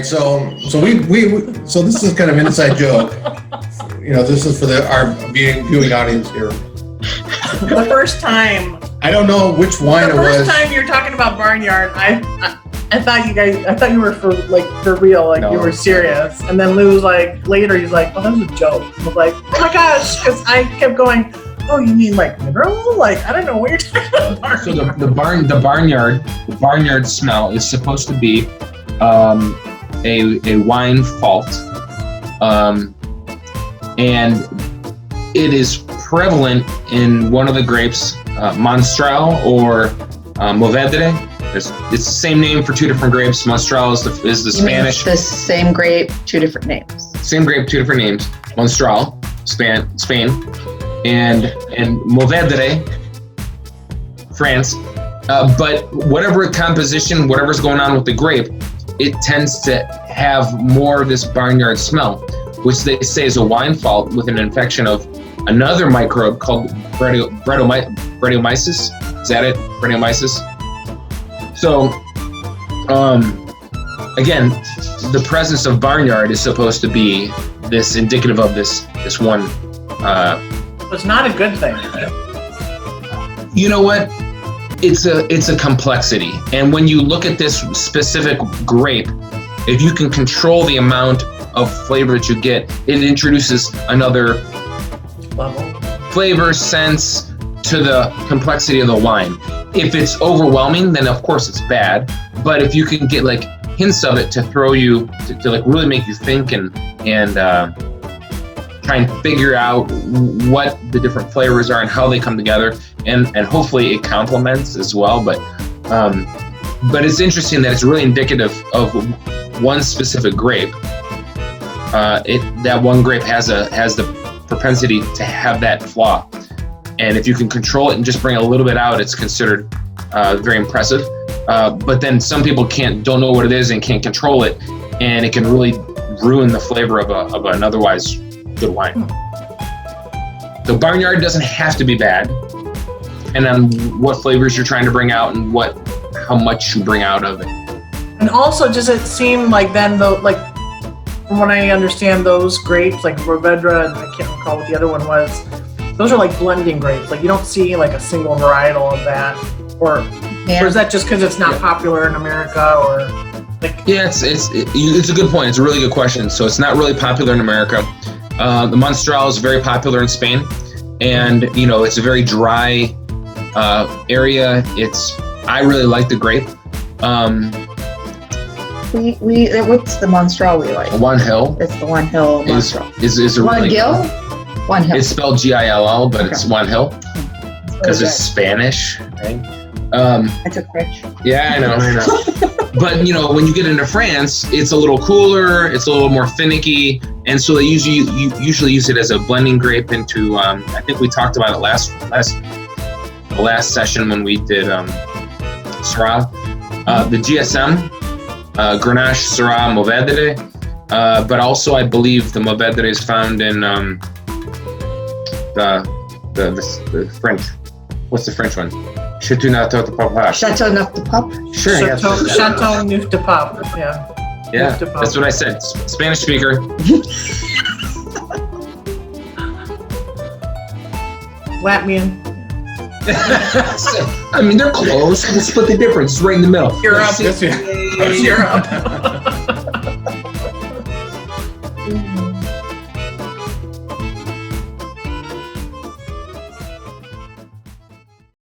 right, so this is kind of an inside joke. This is for our viewing audience here. The first time. I don't know which wine it was. The first time you were talking about Barnyard, I thought you were for real, like no. You were serious. And then Lou was like, later he's like, oh, that was a joke. I was like, oh my gosh, because I kept going, oh, you mean like mineral? Like, I don't know what you're talking about. So the barnyard smell is supposed to be a wine fault, and it is prevalent in one of the grapes, Monstral or Mourvedre. It's the same name for two different grapes. Monstral is the Spanish. The same grape, two different names. Same grape, two different names. Monstral, Spain, and Mourvedre, France. But whatever composition, whatever's going on with the grape, it tends to have more of this barnyard smell, which they say is a wine fault with an infection of another microbe called Brettanomyces. Is that it? Brettanomyces. So, again, the presence of barnyard is supposed to be this indicative of this one. It's not a good thing. You know what? It's a complexity, and when you look at this specific grape, if you can control the amount of flavor that you get, it introduces another level, flavor, sense to the complexity of the wine. If it's overwhelming, then of course it's bad. But if you can get like hints of it to throw you to like really make you think and try and figure out what the different flavors are and how they come together, and hopefully it complements as well. But it's interesting that it's really indicative of one specific grape. That one grape has the propensity to have that flaw, and if you can control it and just bring a little bit out, it's considered very impressive. But then some people don't know what it is and can't control it, and it can really ruin the flavor of an otherwise good wine. The barnyard doesn't have to be bad, and on what flavors you're trying to bring out and how much you bring out of it. And also, does it seem like then from what I understand, those grapes like Mourvedre, and I can't recall what the other one was, those are like blending grapes. Like you don't see like a single varietal of that, or is that just because it's not popular in America, or like? Yeah, it's a good point. It's a really good question. So it's not really popular in America. The Monstral is very popular in Spain, and it's a very dry area. I really like the grape. What's the Monstral we like? One Hill. It's the One Hill Monstral. Is a One really Gill? One Hill. It's spelled Gill, but it's One Hill because it's Spanish, right? I took French. Yeah, I know. But when you get into France, it's a little cooler, it's a little more finicky, and so they usually use it as a blending grape into. I think we talked about it the last session when we did Syrah, the GSM, Grenache, Syrah, Mourvedre, but also I believe the Mourvedre is found in the French. What's the French one? Châteauneuf-du-Pape. Sure. Châteauneuf-du-Pape. Yeah. Yeah, that's what I said. Spanish speaker. Latvian. I mean, they're close. We'll split the difference. It's right in the middle. Europe. Europe.